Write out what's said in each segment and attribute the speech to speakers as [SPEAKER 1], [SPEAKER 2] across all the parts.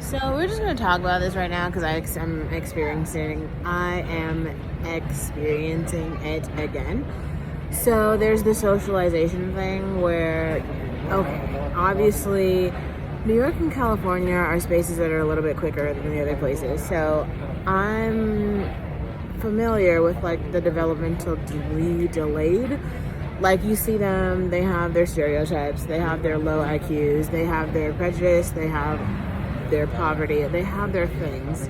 [SPEAKER 1] So we're just gonna talk about this right now because I am experiencing it again. So there's the socialization thing where, okay, obviously, New York and California are spaces that are a little bit quicker than the other places. So I'm familiar with like the developmentally delayed. Like you see them, they have their stereotypes, they have their low IQs, they have their prejudice, they have their poverty, they have their things.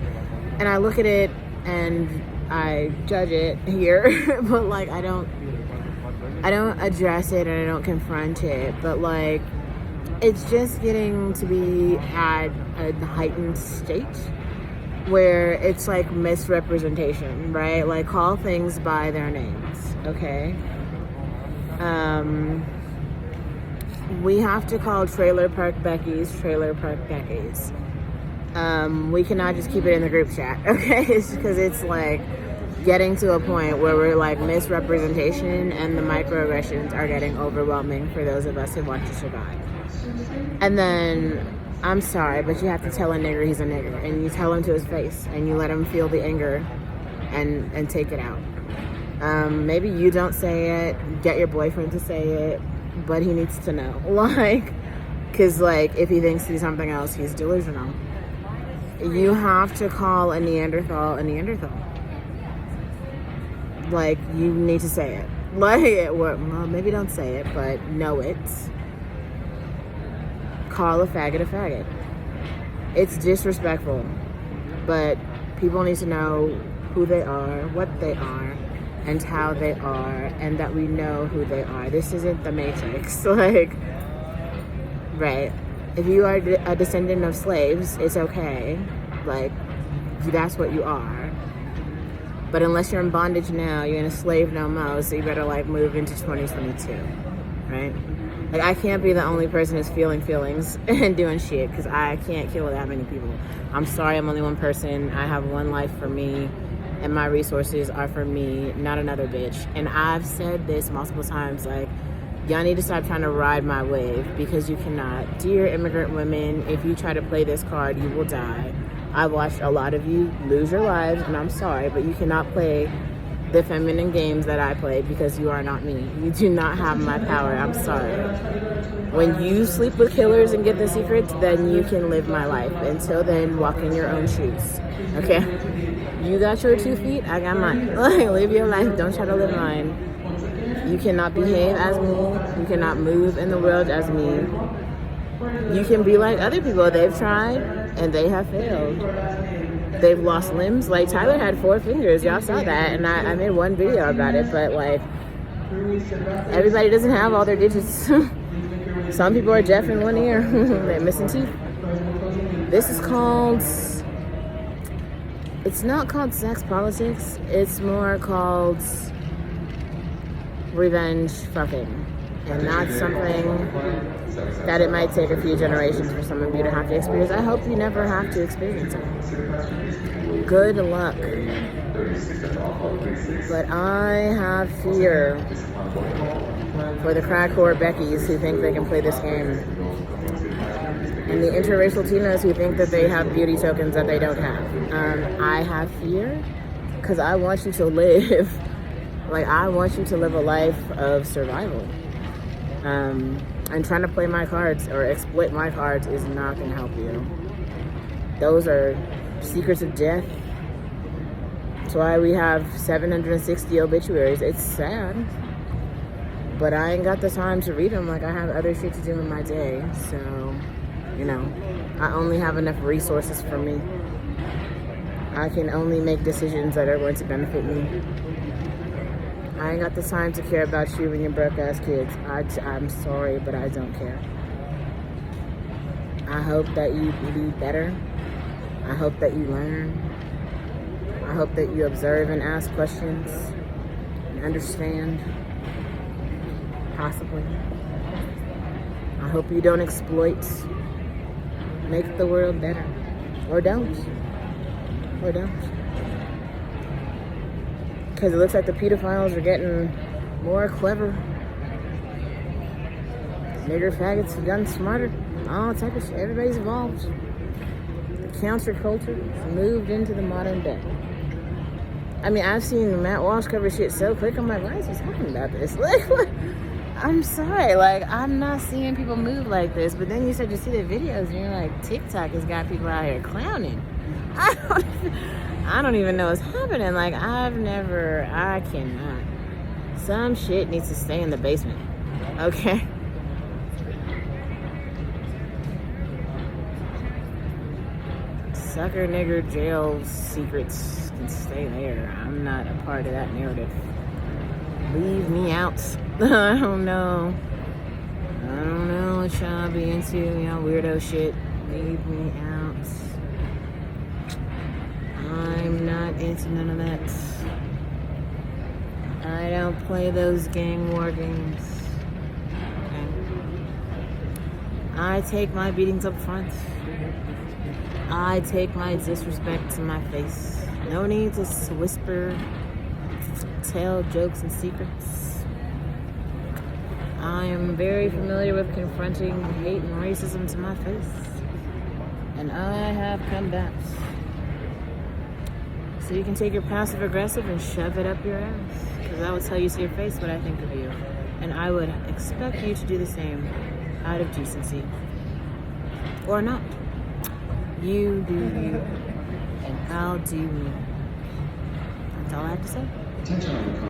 [SPEAKER 1] And I look at it and I judge it here, but like I don't address it and I don't confront it, but like it's just getting to be at a heightened state where it's like misrepresentation, right? Like call things by their names, okay? We have to call Trailer Park Becky's Trailer Park Becky's. We cannot just keep it in the group chat, okay? It's because it's like getting to a point where we're like misrepresentation and the microaggressions are getting overwhelming for those of us who want to survive. And then, I'm sorry, but you have to tell a nigger he's a nigger, and you tell him to his face, and you let him feel the anger and take it out. Maybe you don't say it, get your boyfriend to say it, but he needs to know. Like, because, like, if he thinks he's something else, he's delusional. You have to call a Neanderthal a Neanderthal. Like, you need to say it. Like, well, maybe don't say it, but know it. Call a faggot. It's disrespectful, but people need to know who they are, what they are, and how they are, and that we know who they are. This isn't the Matrix. Like, right. If you are a descendant of slaves, it's okay. Like, that's what you are. But unless you're in bondage now, you're in a slave no more, so you better, like, move into 2022, right? Like, I can't be the only person who's feeling feelings and doing shit, because I can't kill that many people. I'm sorry, I'm only one person. I have one life for me, and my resources are for me, not another bitch. And I've said this multiple times, like, y'all need to stop trying to ride my wave, because you cannot. Dear immigrant women, if you try to play this card, you will die. I've watched a lot of you lose your lives, and I'm sorry, but you cannot play the feminine games that I play, because you are not me. You do not have my power. I'm sorry. When you sleep with killers and get the secrets, then you can live my life. Until then, walk in your own shoes. Okay? You got your 2 feet, I got mine. Like, live your life. Don't try to live mine. You cannot behave as me. You cannot move in the world as me. You can be like other people. They've tried and they have failed. They've lost limbs. Like Tyler had 4 fingers. Y'all saw that, and I made one video about it. But like, everybody doesn't have all their digits. Some people are deaf in one ear. They're missing teeth. This is called. It's not called sex politics. It's more called revenge fucking. And that's something that it might take a few generations for some of you to have to experience. I hope you never have to experience it. Good luck. But I have fear for the crack whore Beckys who think they can play this game. And the interracial Tinas who think that they have beauty tokens that they don't have. I have fear because I want you to live. Like, I want you to live a life of survival. And trying to play my cards or exploit my cards is not going to help you. Those are secrets of death. That's why we have 760 obituaries. It's sad. But I ain't got the time to read them. Like, I have other shit to do in my day. So, you know, I only have enough resources for me. I can only make decisions that are going to benefit me. I ain't got the time to care about you and your broke-ass kids. I'm sorry, but I don't care. I hope that you be better. I hope that you learn. I hope that you observe and ask questions and understand. Possibly. I hope you don't exploit. Make the world better. Or don't. Or don't. Because it looks like the pedophiles are getting more clever. Nigger faggots have gotten smarter. All type of shit. Everybody's evolved. counterculture moved into the modern day. I mean, I've seen Matt Walsh cover shit so quick, I'm like, why is he talking about this? Like, what? I'm sorry, like, I'm not seeing people move like this. But then you start to see the videos and you're like, TikTok has got people out here clowning. I don't even know what's happening. Like, I cannot. Some shit needs to stay in the basement, okay? Sucker nigger jail secrets can stay there. I'm not a part of that narrative. Leave me out. I don't know what y'all be into, weirdo shit. Leave me out. I'm not into none of that. I don't play those gang war games. Okay. I take my beatings up front. I take my disrespect to my face. No need to whisper, tell jokes and secrets. I am very familiar with confronting hate and racism to my face. And I have come back. So you can take your passive aggressive and shove it up your ass. Because I will tell you to your face what I think of you. And I would expect you to do the same out of decency. Or not. You do you, and I'll do me. That's all I have to say.